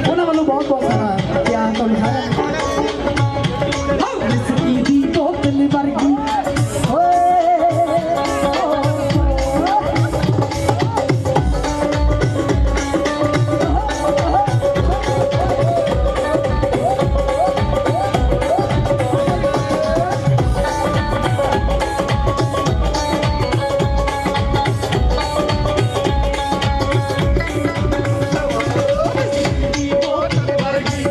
ਉਹਨਾਂ ਵੱਲੋਂ ਬਹੁਤ ਬਹੁਤ ਸਾਰਾ ਪਿਆਰ ਤੁਹਾਨੂੰ ਸਾਰਿਆਂ ਨੂੰ। ਵਿਸਕੀ ਦੀ ਬੋਤਲ ਵਰਗੀ ਵਰਗੀ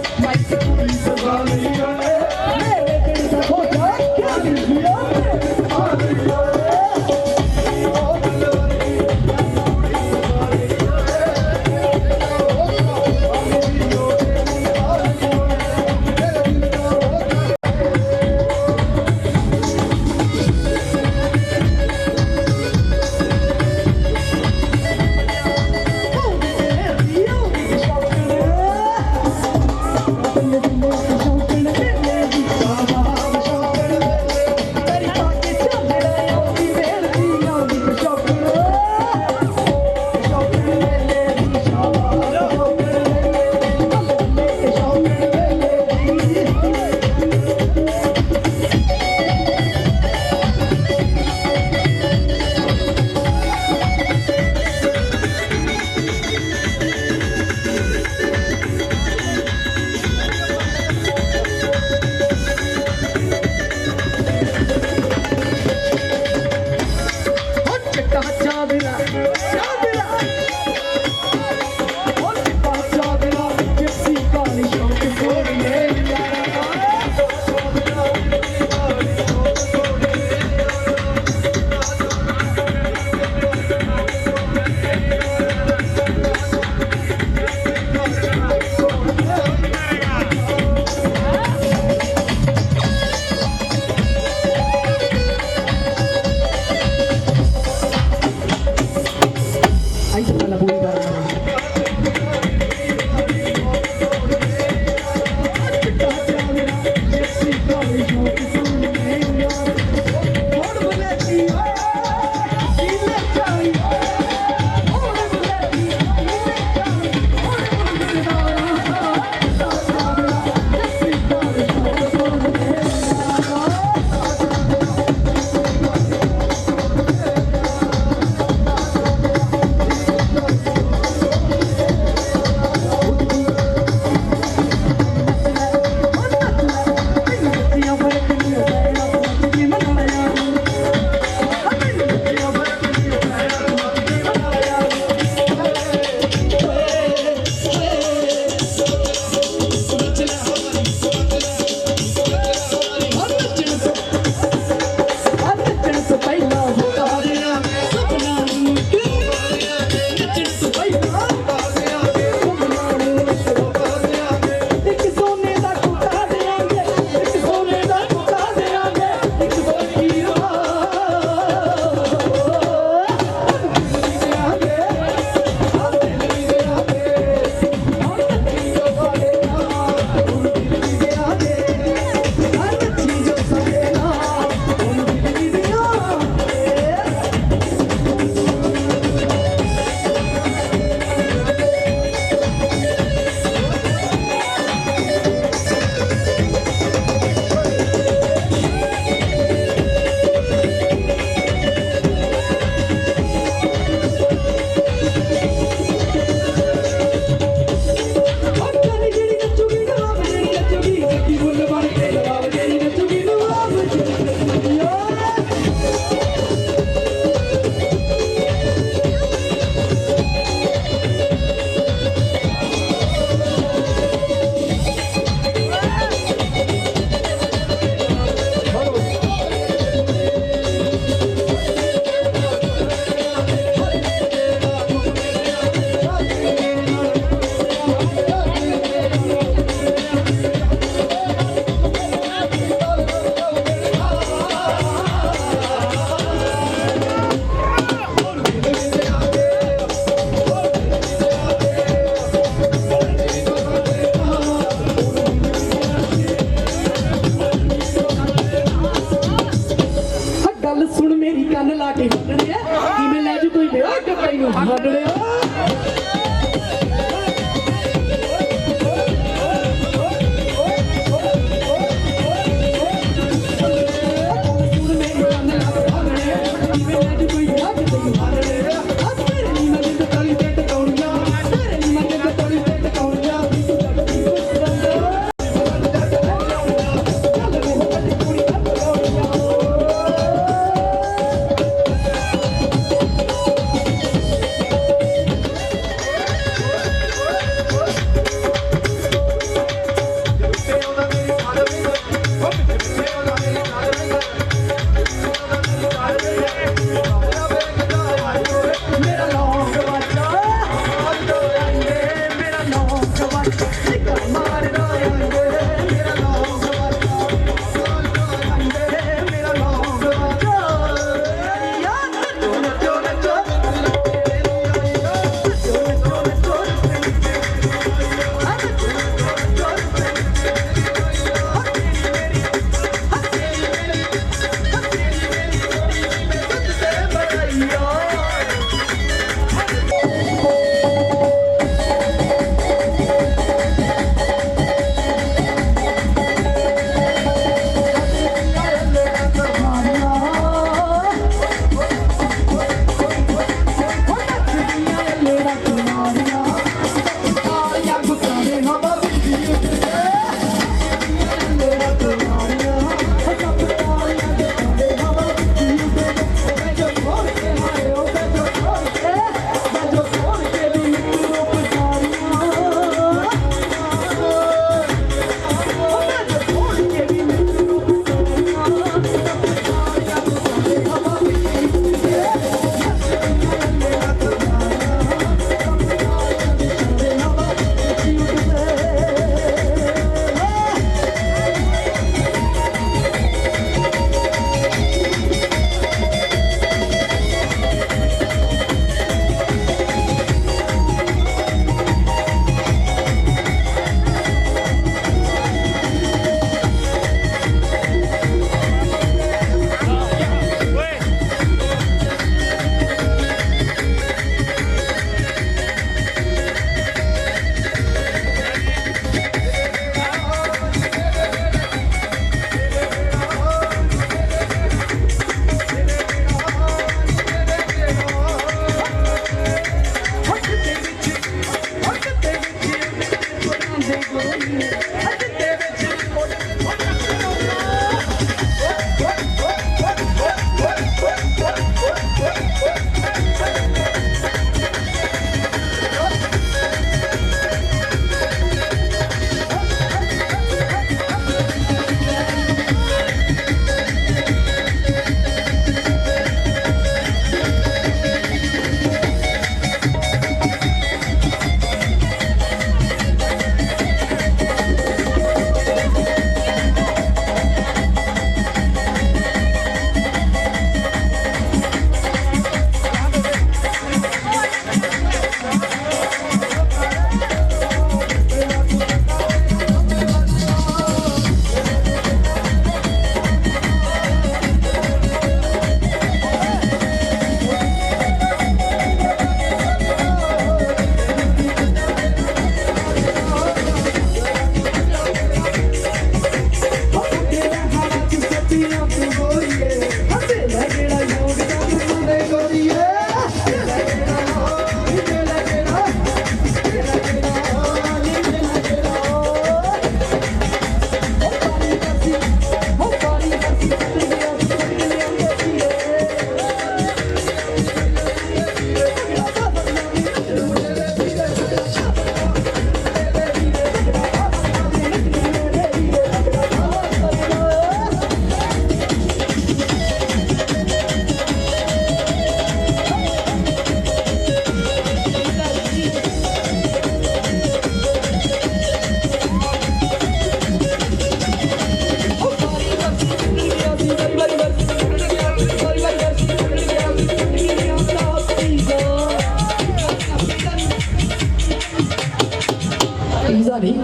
ਪੀਜ਼ਾ ਨਹੀਂ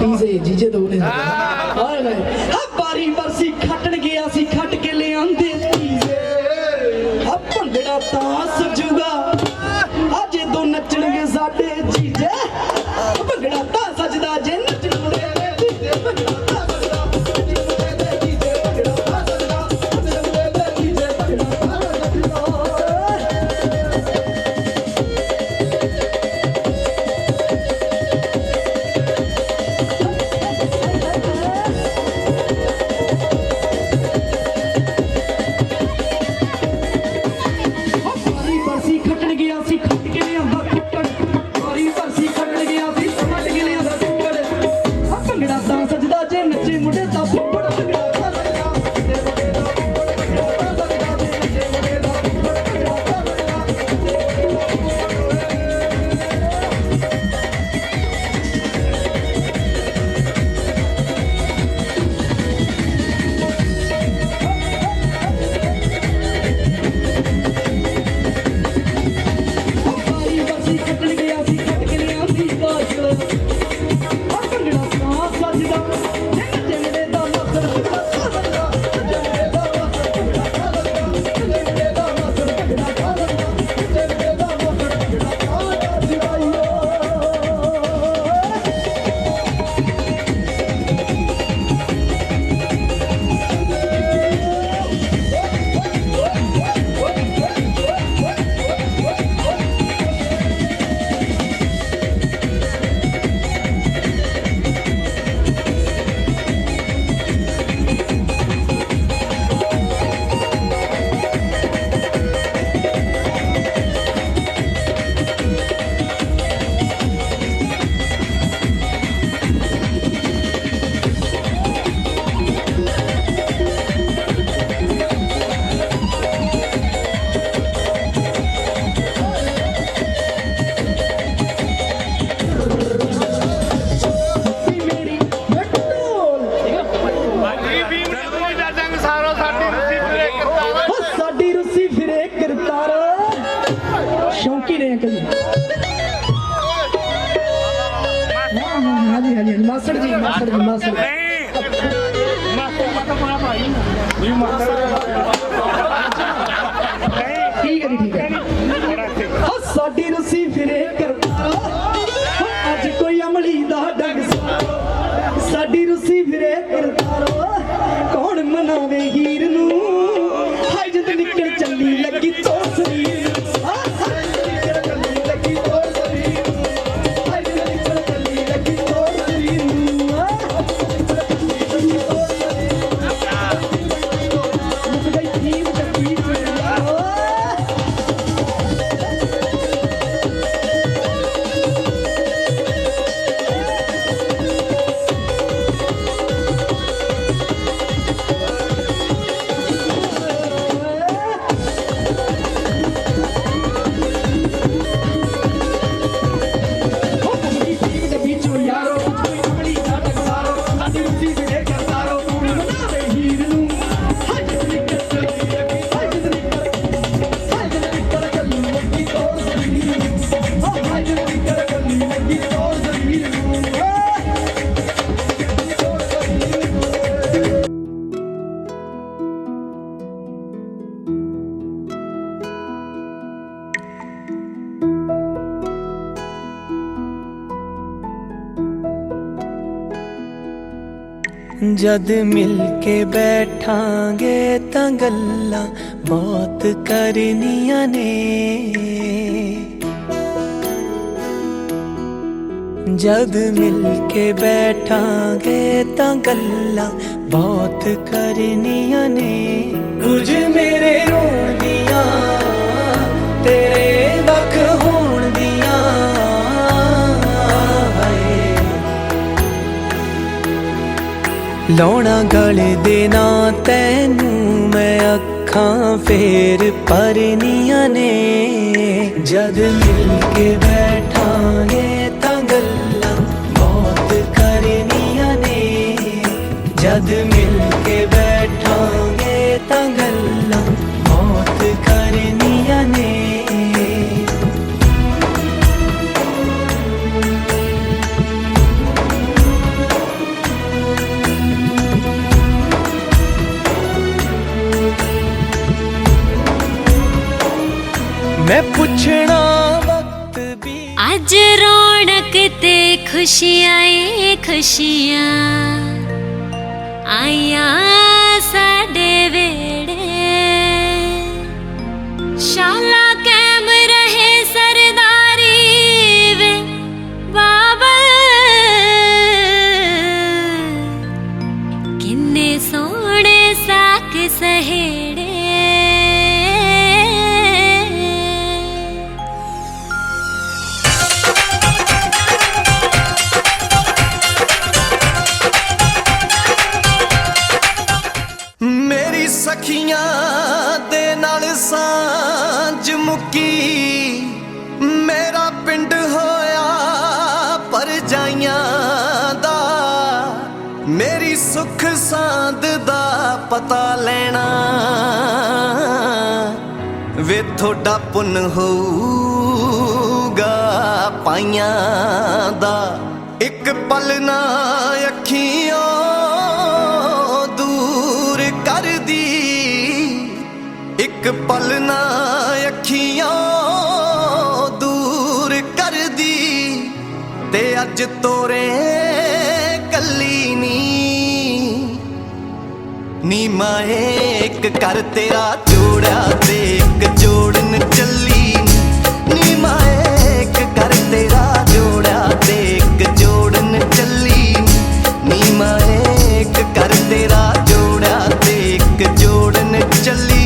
ਪੀਜ਼ੇ ਜੀਜੇ ਦੋ ਨੇ ਹਾਏ ਹਾਏ ਆ ਬਾਰੀ ਬਰਸੀ ਖੱਟਣ ਗਿਆ ਸੀ ਖੱਟ ਕੇ ਲਿਆਂਦੇ ਪੀਜ਼ੇ ਆ ਭੰਗੜਾ ਤਾਂ ਸਜੂਗਾ ਅੱਜ ਦੋ ਨੱਚਣਗੇ ਸਾਡੇ ਜੀਜੇ ਭੰਗੜਾ ਤਾਂ ਸਜਦਾ ਜੇ ਨੱਚਣਗੇ ਹਾਂਜੀ ਹਾਂਜੀ ਮਾਸੜ ਜੀ ਮਾਸੜ ਜੀ ਮਾਸੜ ਠੀਕ ਹੈ ਜੀ ਠੀਕ ਹੈ ਹਾਂ ਸਾਡੀ ਰਸੀ ਫਿਰੇ ਕਰਤਾਰੋ ਅੱਜ ਕੋਈ ਅਮਲੀ ਦਾ ਡੰਗ ਸਾਡੀ ਰਸੀ ਫਿਰੇ ਕਰਤਾਰੋ ਕੌਣ ਮਨਾਵੇ ਹੀਰ ਨੂੰ ਹਾਏ ਜਦ ਨਿਕਲ ਚੱਲੀ ਲੱਗੀ ਤੋਂ ਸਰੀਰ ਲੱਗੀ ਤੋਂ ਸਰੀਰ ਹਾਏ ਜਦ ਨਿਕਲ ਚੱਲੀ ਲੱਗੀ ਤੋਂ ਸਰੀਰ ਮੁੱਕ ਗਈ ਥੀਮ ਚੱਕੀ जद मिल के बैठांगे तां गल्लां बहुत करनियां ने जद मिल के बैठांगे तां गल्लां बहुत करनियां ने कुछ मेरे रोण दियां तेरे वख होण दियां लौना गले दे ना तैनू मैं अखां फेर परनियां ने जद मिल के बैठांगे तां गल्लां बहुत करनियां ने जद मिल के बैठांगे तां गल्लां बहुत करनियां ने मैं पुछना वक्त भी अज रौनक ते खुशियां खुशियां आइया साडे वेड़े शाला कैम रहे सरदारी वे बाबल किन्ने सोने साक सहेड़े सखियां दे नाल सांझ मुक्की मेरा पिंड होया परजाइयां दा मेरी सुख सांद दा पता लेना वे थोड़ा पुन होऊगा पाइयां दा एक पल ना अखियों दूर कर दी एक पल ना अखियों दूर कर दी ते अज तोरे कली नी माए एक कर तेरा जोड़ा ते एक जोड़न चली नी माए एक कर तेरा जोड़ा ते एक जोड़न चली नी माए एक कर तेरा जोड़ा ते एक जोड़न चली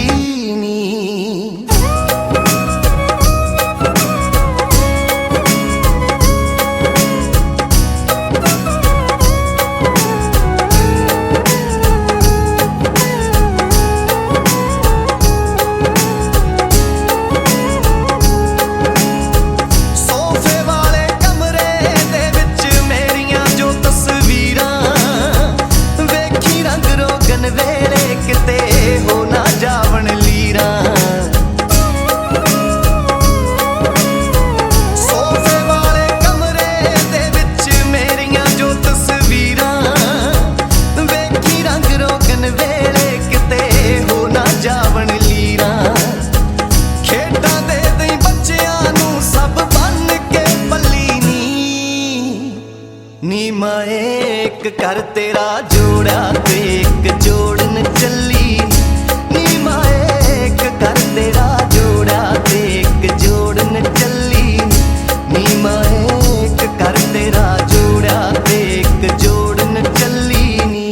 सोफे वाले नी माए एक कर तेरा जोड़ा ते एक जोड़न चली नी माए एक कर तेरा जोड़ा ते एक जोड़न चली नी माए एक कर तेरा जोड़ा ते एक जोड़न चली नी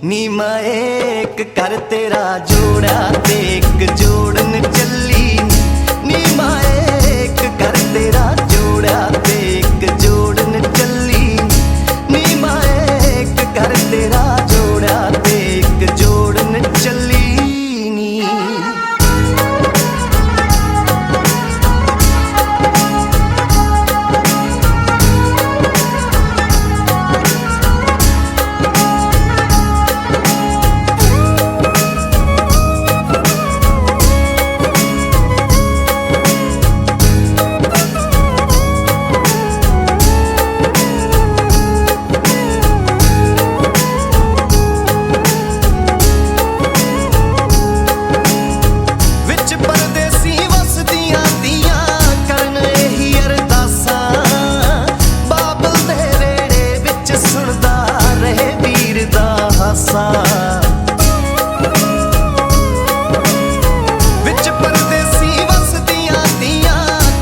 नी माए एक कर तेरा जोड़ा ते एक जोड़न चली नी माए एक कर तेरा जोड़ा ते एक जोड़न चली नी माए एक कर तेरा जोड़ा ते एक जोड़न चली नी विच परदेसी वसदियां दियां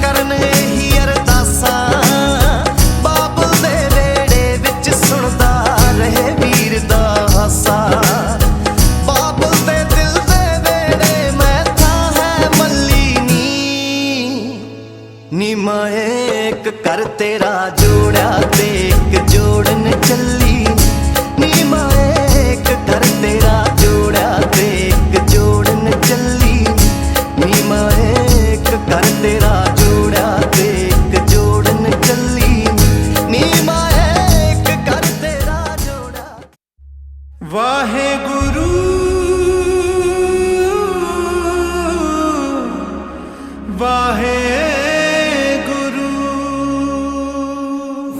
करन एही अरदासां बाबल दे वेड़े विच सुनदा रहे वीर दा हासा बाबल दे दिल दे वेड़े मैं था है मल्ली नी माए एक कर तेरा जोड़ा ते एक जोड़न चली नी माए एक कर तेरा जोड़ा ते एक जोड़न चली नी माए एक कर तेरा जोड़ा ते एक जोड़न चली नी माए एक कर तेरा जोड़ा वाहे गुरु वाहे गुरु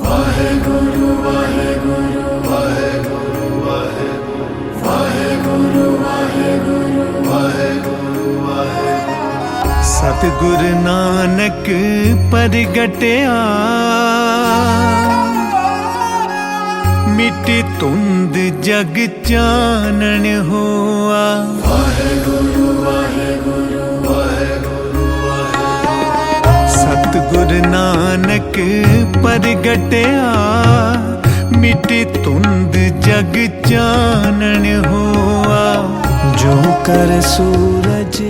वाहे गुरु वाहे गुरु वाहे गुरु वाहे वाहे गुरु वाहे गुरु वाहे गुरु वाहे सतगुर नानक परगटया मिट्टी धुंद जग चानन होआ वाहे गुरु वाहे गुरु वाहे गुरु वाहे सतगुर नानक परगटया मिट्टी धुंद जग चानन होआ जो कर सूरज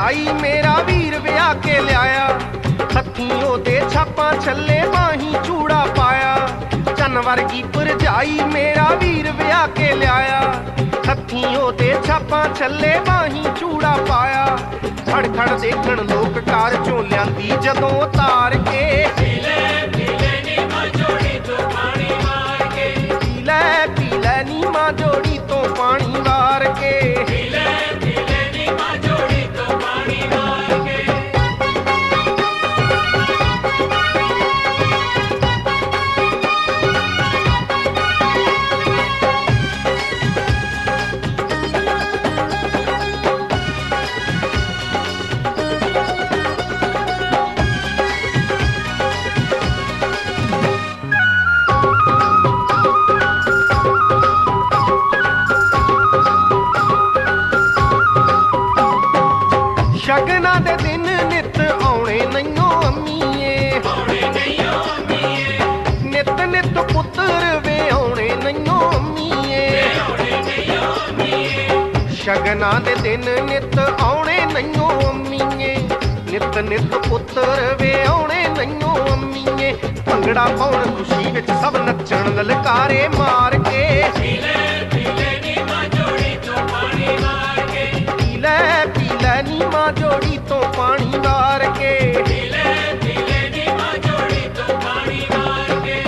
ਭਰਜਾਈ ਮੇਰਾ ਵੀਰ ਵਿਆਹ ਕੇ ਲਿਆਇਆ, ਹੱਥੀਂ ਉਹਦੇ ਛਾਪਾਂ ਛੱਲੇ ਬਾਹੀਂ ਚੂੜਾ ਪਾਇਆ। ਚੰਨ ਵਰਗੀ ਭਰਜਾਈ ਮੇਰਾ ਵੀਰ ਵਿਆਹ ਕੇ ਲਿਆਇਆ, ਹੱਥੀਂ ਉਹਦੇ ਛਾਪਾਂ ਛੱਲੇ ਬਾਹੀਂ ਚੂੜਾ ਪਾਇਆ। ਖੜ ਖੜ ਦੇਖਣ ਲੋਕ ਕਾਰ ਚੋਂ ਲਿਆਂਦੀ ਜਦੋਂ ਉਤਾਰ ਕੇ, ਪੀਲੇ ਨੀ ਮਾਂ ਜੋੜੀ ਤੋਂ ਪਾਣੀ ਵਾਰ ਕੇ, ਪੀਲੇ ਨੀ ਮਾਂ ਜੋੜੀ ਤੋਂ ਪਾਣੀ ਵਾਰ ਕੇ, ਪੀਲੇ ਨੀ ਮਾਂ ਜੋੜੀ ਤੋਂ ਪਾਣੀ ਵਾਰ ਕੇ। ਸ਼ਗਨਾਂ ਦੇ ਦਿਨ ਨਿਤ ਆਉਣੇ ਨਹੀਂਓ ਅੰਮੀਏ, ਨਿਤ ਨਿਤ ਪੁੱਤਰ ਵੇ ਆਉਣੇ ਨਹੀਂਓ ਅੰਮੀਏ। ਸ਼ਗਨਾਂ ਦੇ ਦਿਨ ਨਿਤ ਆਉਣੇ ਨਹੀਂਓ ਅੰਮੀਏ, ਨਿਤ ਨਿਤ ਪੁੱਤਰ ਵੇ ਆਉਣੇ ਨਹੀਂਓ ਅੰਮੀਏ। ਭੰਗੜਾ ਪਾਉਣ ਖੁਸ਼ੀ ਵਿੱਚ ਸਭ ਨੱਚਣ ਲਲਕਾਰੇ ਮਾਰ ਕੇ, ਪੀਲੇ ਨੀ ਮਾਂ ਜੋੜੀ ਤੋਂ ਪਾਣੀ ਵਾਰ ਕੇ, ਪੀਲੇ ਨੀ ਮਾਂ ਜੋੜੀ ਤੋਂ ਪਾਣੀ ਵਾਰ ਕੇ, ਪੀਲੇ ਨੀ ਮਾਂ ਜੋੜੀ ਤੋਂ ਪਾਣੀ ਵਾਰ ਕੇ।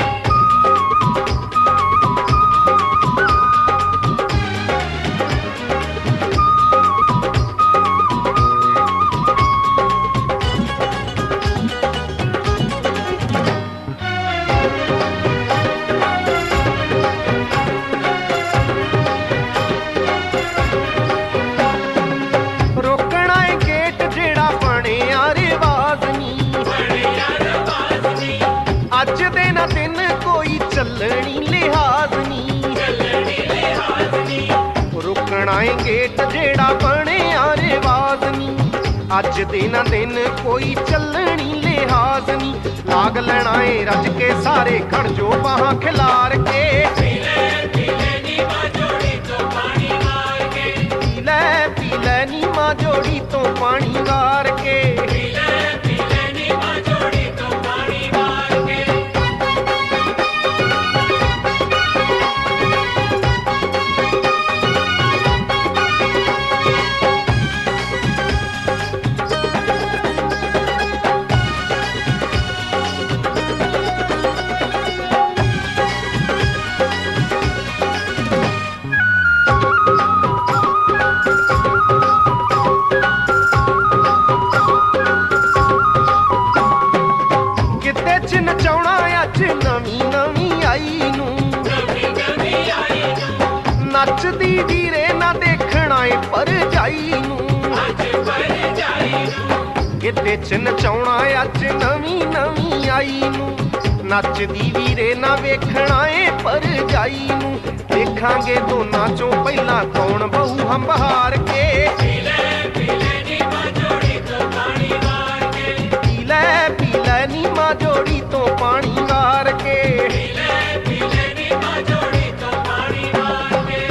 ਅੱਜ ਦੇ ਨਾ ਦਿਨ ਕੋਈ ਚੱਲਣੀ ਲਿਹਾਜ਼ ਨੀ, ਰੁਕਣਾ ਏ ਗੇਟ ਜਿਹੜਾ ਬਣਿਆ ਰਿਵਾਜ਼ ਨੀ। ਅੱਜ ਦੇ ਨਾ ਦਿਨ ਕੋਈ ਚੱਲਣੀ ਲਿਹਾਜ਼ ਨੀ, ਲਾਗ ਲੈਣਾ ਏ ਰੱਜ ਕੇ ਸਾਰੇ ਖੜ ਜੋ ਬਾਹਾਂ ਖਿਲਾਰ ਕੇ, ਪੀਲੇ ਨੀ ਮਾਂ ਜੋੜੀ ਤੋਂ ਪਾਣੀ ਵਾਰ ਕੇ, ਪੀਲੇ ਨੀ ਮਾਂ ਜੋੜੀ ਤੋਂ ਪਾਣੀ ਵਾਰ ਕੇ, ਪੀਲੇ ਨੀ ਮਾਂ ਜੋੜੀ ਤੋਂ ਪਾਣੀ ਵਾਰ ਕੇ। ਨੱਚਦੀ ਵੀਰੇ ਨਾ ਦੇਖਣਾ ਏ ਭਰਜਾਈ ਨੂੰ, ਗਿੱਧੇ ਚ ਨਚਾਉਣਾ ਅੱਜ ਨਵੀਂ ਨਵੀਂ ਆਈ ਨੂੰ। ਨੱਚਦੀ ਵੀਰੇ ਨਾ ਵੇਖਣਾ ਏ ਭਰਜਾਈ ਨੂੰ, ਦੇਖਾਂਗੇ ਦੋਨਾਂ ਚੋਂ ਪਹਿਲਾਂ ਕੌਣ ਬਹੂ ਹੰਬਹਾਰ ਕੇ, ਪੀਲੇ ਨੀ ਮਾਂ ਜੋੜੀ ਤੋਂ ਪਾਣੀ ਵਾਰ ਕੇ, ਪੀਲੇ ਨੀ ਮਾਂ ਜੋੜੀ ਤੋਂ ਪਾਣੀ ਵਾਰ ਕੇ, ਪੀਲੇ ਨੀ ਮਾਂ ਜੋੜੀ ਤੋਂ ਪਾਣੀ ਵਾਰ ਕੇ।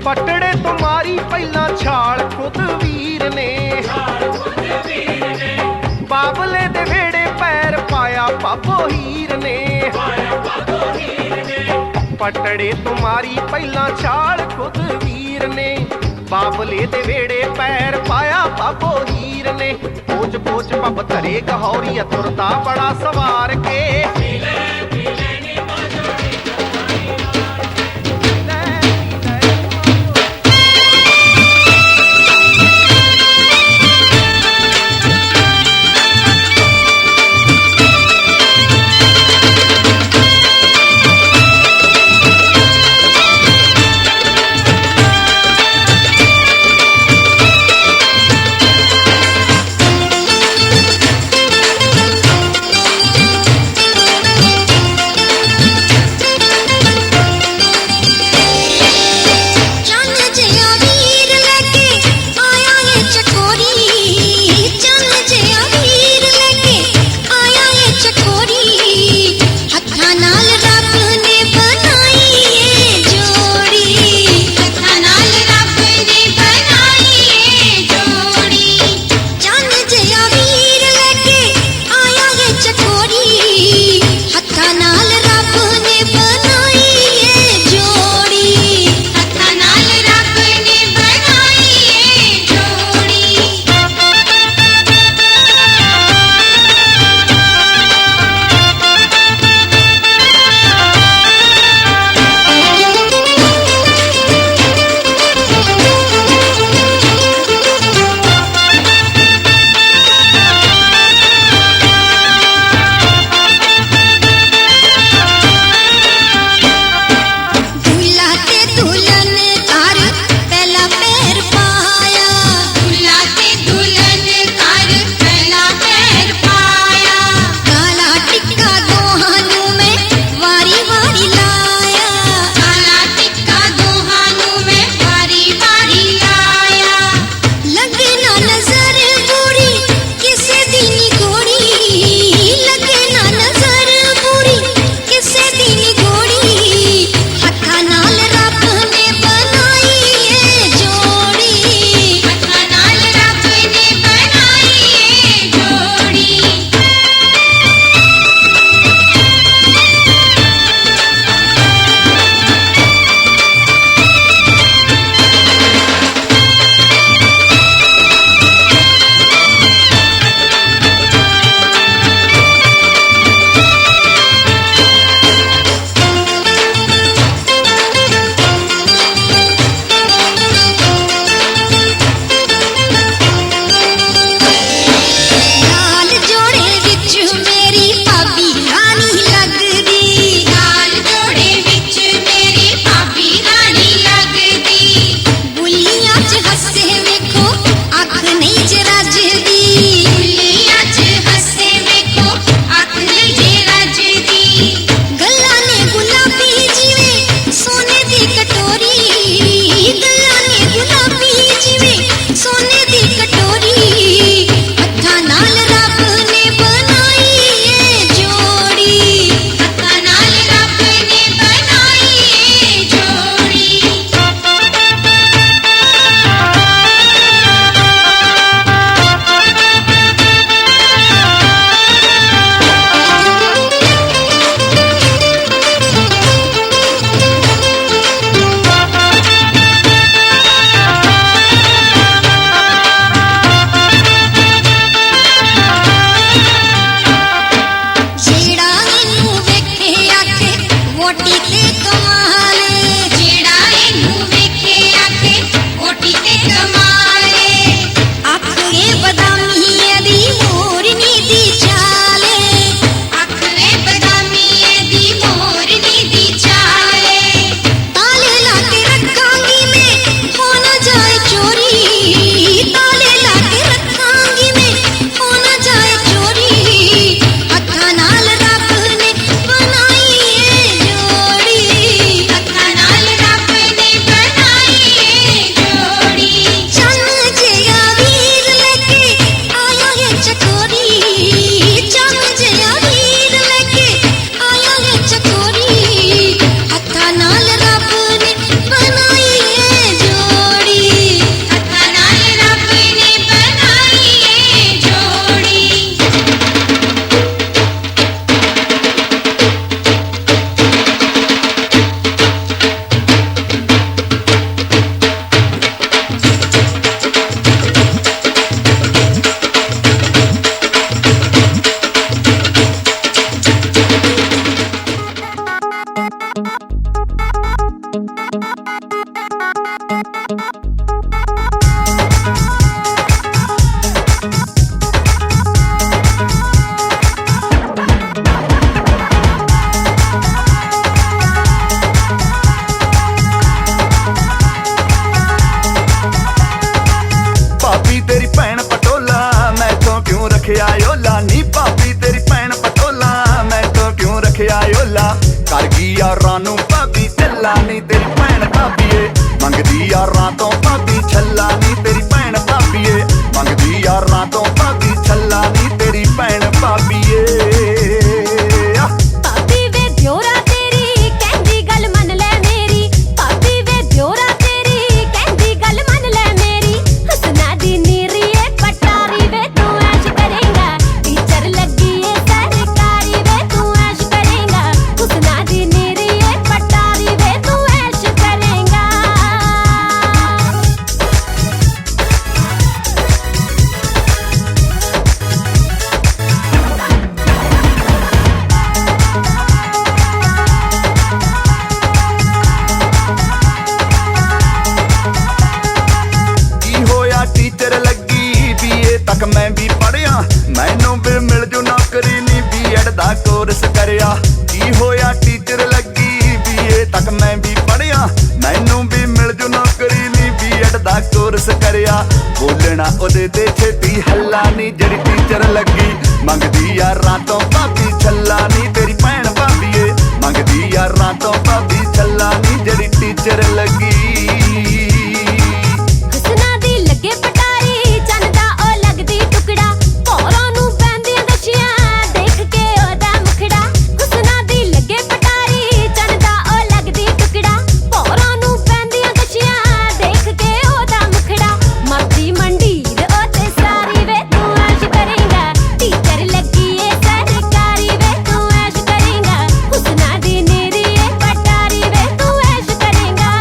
ਪਟੜੇ ਤੋਂ ਮਾਰੀ ਪਹਿਲਾਂ ਛਾਲ ਖੁਦ ਵੀਰ ਨੇ, ਬਾਬਲੇ ਦੇ ਵੇੜੇ ਪੈਰ ਪਾਇਆ ਬਾਬੋ ਹੀਰ ਨੇ। ਪਟੜੇ ਤੋਂ ਮਾਰੀ ਪਹਿਲਾਂ ਛਾਲ ਖੁਦ ਵੀਰ ਨੇ, ਬਾਬਲੇ ਦੇ ਵੇੜੇ ਪੈਰ ਪਾਇਆ ਬਾਬੋ ਹੀਰ ਨੇ। ਪੋਚ ਪੋਚ ਪੱਬ ਧਰੇ ਗਹੌਰੀਆ ਤੁਰਦਾ ਬੜਾ ਸਵਾਰ ਕੇ, ਪੀਲੇ ਨੀ ਮਾਂ ਜੋੜੀ ਤੋਂ ਪਾਣੀ ਵਾਰ ਮੈਂ ਵੀ ਪੜਿਆ ਮੈਨੂੰ ਵੀ ਮਿਲ ਜੂ ਨੌਕਰੀ ਨੀ ਬੀਐਡ ਦਾ ਕੋਰਸ ਕਰਿਆ ਕੀ ਹੋਇਆ ਟੀਚਰ ਲੱਗੀ ਬੀਏ ਤੱਕ ਮੈਂ ਵੀ ਪੜਿਆ ਮੈਨੂੰ ਵੀ ਮਿਲ ਜੂ ਨੌਕਰੀ ਨੀ ਬੀਐਡ ਦਾ ਕੋਰਸ ਕਰਿਆ ਬੋਲਣਾ ਉਹਦੇ ਤੇ ਛੇਤੀ ਹੱਲਾ ਨੀ ਜਿਹੜੀ ਟੀਚਰ ਲੱਗੀ ਮੰਗਦੀ ਯਾਰਾਂ ਤੋਂ ਭਾਬੀ ਛੱਲਾ ਨੀ ਤੇਰੀ ਭੈਣ ਭਾਬੀਏ ਮੰਗਦੀ ਯਾਰਾਂ ਤੋਂ ਭਾਬੀ ਛੱਲਾ ਨੀ ਜਿਹੜੀ ਟੀਚਰ ਲੱਗੀ ਹੁਸਨਾ ਦੀ ਲੱਗੇ ਪਟਾਰੀ ਚੰਨ ਦਾ ਉਹ ਲੱਗਦੀ ਟੁਕੜਾ ਭੌਰਾਂ ਨੂੰ ਪੈਂਦੀਆਂ ਦਸ਼ੀਆਂ ਦੇਖ ਕੇ ਉਹਦਾ ਮੁਖੜਾ ਹੁਸਨਾ ਦੀ ਲੱਗੇ ਪਟਾਰੀ ਚੰਨ ਦਾ ਉਹ ਲੱਗਦੀ ਟੁਕੜਾ ਭੌਰਾਂ ਨੂੰ ਪੈਂਦੀਆਂ ਦਸ਼ੀਆਂ ਦੇਖ ਕੇ ਉਹਦਾ ਮੁਖੜਾ ਮਰਦੀ ਮੰਡੀਰ ਉਹ ਤੇ ਸਾਰੀ ਵੇ ਤੂੰ ਐਸ਼ ਕਰੇਂਗਾ ਟੀਚਰ ਲੱਗੀ ਏ ਸਰਕਾਰੀ ਵੇ ਤੂੰ ਐਸ਼ ਕਰੇਂਗਾ ਹੁਸਨਾ ਦੀ ਨੀਰੀ ਏ ਪਟਾਰੀ ਵੇ ਤੂੰ ਐਸ਼ ਕਰੇਂਗਾ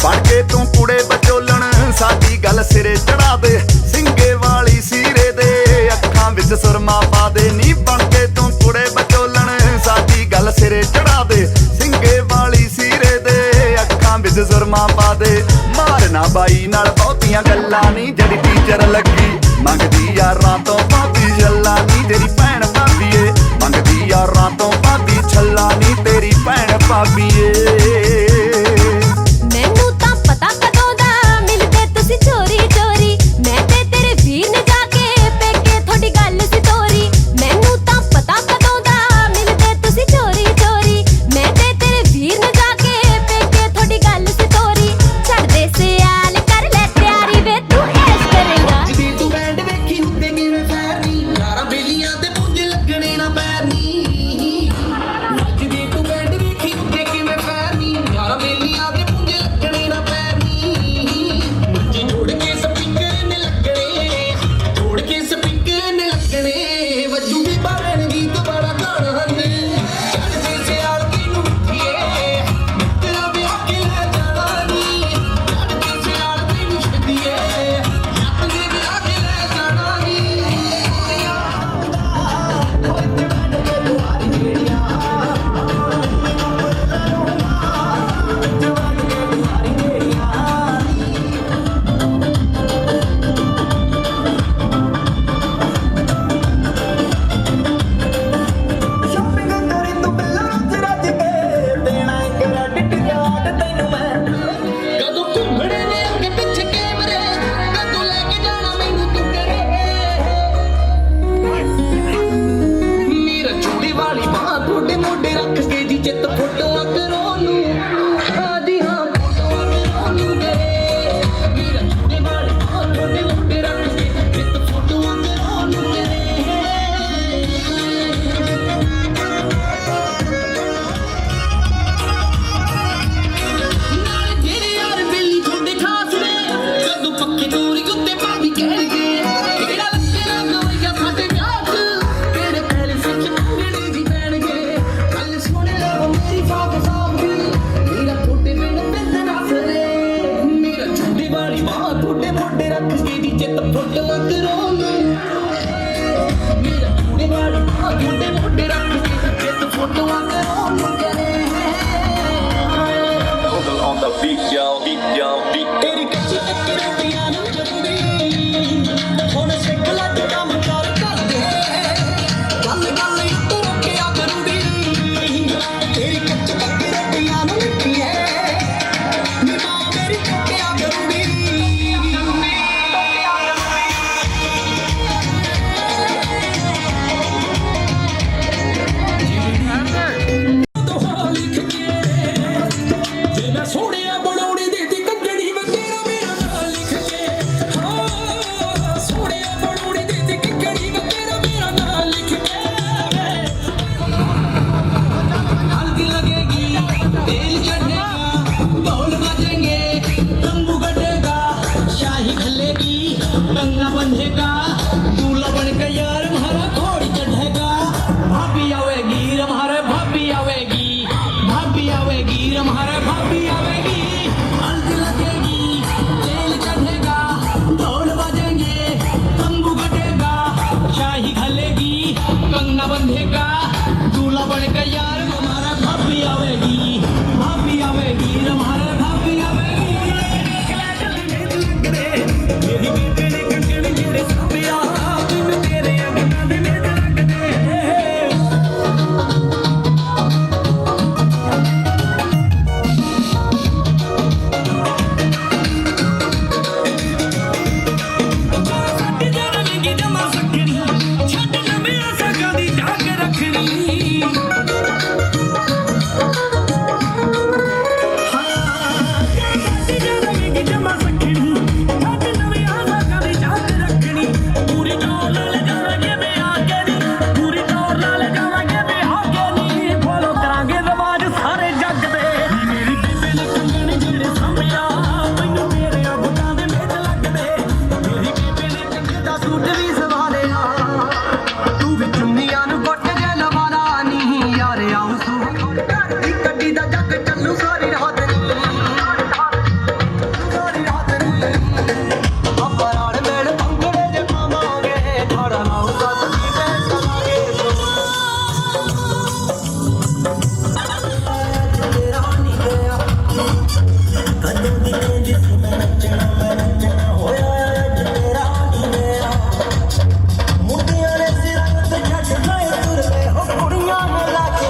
ਬਣ ਕੇ ਤੂੰ ਕੁੜੇ ਬਚੋਲਣ ਸਾਡੀ ਗੱਲ ਸਿਰੇ ਚੜਾ ਦੇ ਸਿੰਘੇ ਵਾਲੀ ਸੀਰੇ ਦੇ ਅੱਖਾਂ ਵਿੱਚ ਸੁਰਮਾ ਪਾ ਦੇ ਨੀ ਬਣ ਕੇ ਤੂੰ ਕੁੜੇ ਬਚੋਲਣ ਸਾਡੀ ਗੱਲ ਸਿਰੇ ਚੜਾ ਦੇ ਸਿੰਘੇ ਵਾਲੀ ਸੀਰੇ ਦੇ ਅੱਖਾਂ ਵਿੱਚ ਸੁਰਮਾ ਪਾ ਦੇ ਮਾਰਨਾ ਬਾਈ ਨਾਲ ਬਹੁਤੀਆਂ ਗੱਲਾਂ ਨੀ ਜਿਹੜੀ ਟੀਚਰ ਲੱਗੀ ਮੰਗਦੀ ਯਾਰਾਂ ਤੋਂ ਭਾਬੀ ਛੱਲਾ ਨੀ ਤੇਰੀ ਭੈਣ ਭਾਬੀਏ ਮੰਗਦੀ ਯਾਰਾਂ ਤੋਂ ਭਾਬੀ ਛੱਲਾ ਨੀ ਤੇਰੀ ਭੈਣ ਭਾਬੀਏ ਮੈਨੂੰ ਤਾਂ ਪਤਾ ਕਦੋਂ ਦਾ ਮਿਲਦੇ ਤੁਸੀਂ ਚੋਰੀ ਚੋਰੀ ਮੈਂ ਤੇ ਤੇਰੇ ਵੀਰ ਨੇ ਜਾ ਕੇ ਪੇਕੇ ਤੁਹਾਡੀ ਗੱਲ ਸੀ ਤੋਰੀ ਮੈਨੂੰ ਤਾਂ ਪਤਾ ਕਦੋਂ ਦਾ ਮਿਲਦੇ ਤੁਸੀਂ ਚੋਰੀ ਚੋਰੀ ਮੈਂ ਤੇ ਤੇਰੇ ਵੀਰ ਨੇ ਜਾ ਕੇ ਪੇਕੇ ਤੁਹਾਡੀ ਗੱਲ ਸੀ ਤੋਰੀ ਛੱਡਦੇ ਸਿਆਲ ਕਰ ਲੈ ਤਿਆਰੀ ਵੇ ਤੂੰ ਐਸ਼ ਕਰੇਂਗਾ ਜਿੱਦੀ ਤੂੰ ਬੈਂਡ ਵੇਖੀ ਤੇ ਕਿਵੇਂ ਫੈਰਨੀ ਯਾਰਾਂ ਬੇਲੀਆਂ ਤੇ ਪੁੰਜ ਲੱਗਣੇ ਨਾ ਪੈਰਨੀ ਜਿੱਦੀ ਤੂੰ ਬੈਂਡ ਵੇਖੀ ਤੇ ਕਿਵੇਂ ਗੱਡੀ ਦਾ ਜੱਗ ਚੱਲੂ ਸਾਰੀ ਰਾਤ ਨੀ ਸਾਰੀ ਰਾਤ ਨੀ ਆਪਾਂ ਨਾਲ ਮੇਲ ਭੰਗੜੇ ਜੇ ਪਾਵਾਂਗੇ ਥੋੜਾ ਲਾਊਗਾ ਸੱਜੀ ਤੇ ਕਰਾਂਗੇ ਤੇਰਾ ਨਹੀਂ ਗਿਆ ਕਦੋਂ ਦੀ ਜਿਸ ਮੈਂ ਨੱਚਣਾ ਹੋਇਆ ਅੱਜ ਤੇਰਾ ਨਹੀਂ ਗਿਆ ਮੁੰਡਿਆਂ ਦੇ ਸਿਰਾਂ ਤੇ ਛੱਡ ਗਏ ਤੁਰਦੇ ਹੋ ਕੁੜੀਆਂ ਨੂੰ ਲਾ ਕੇ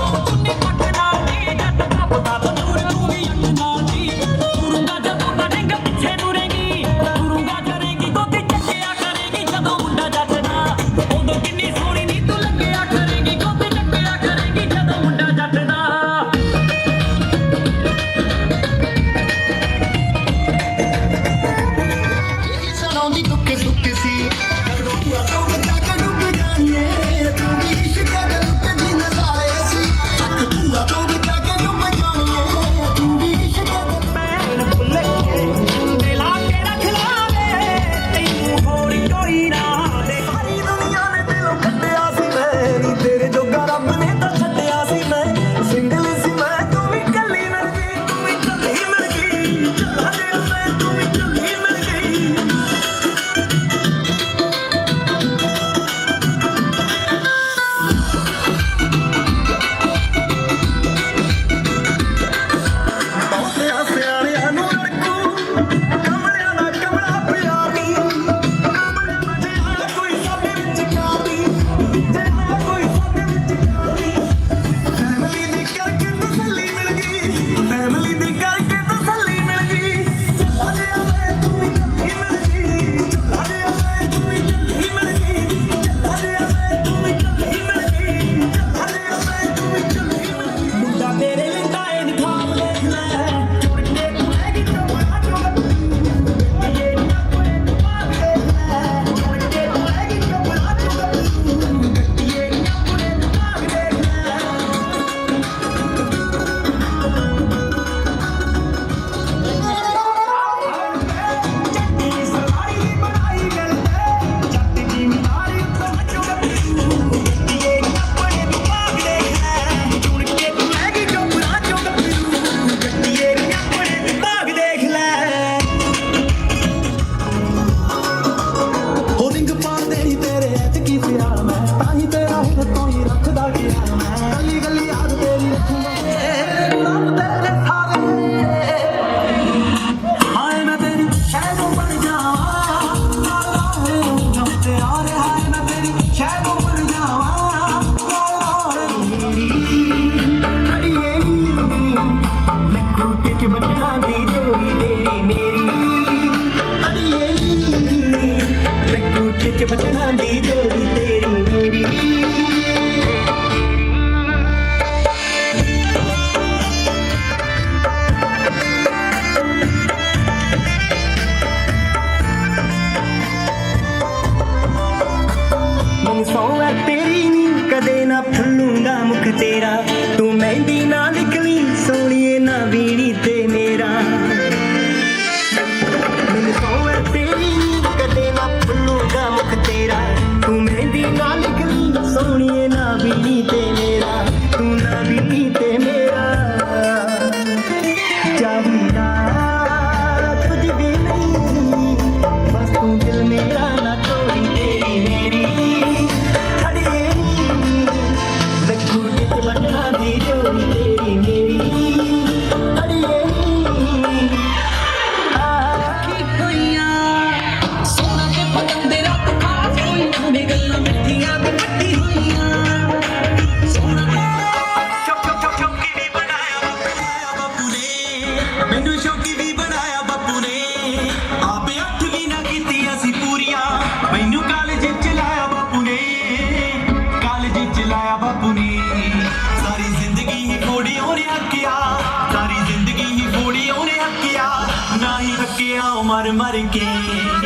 मर मर के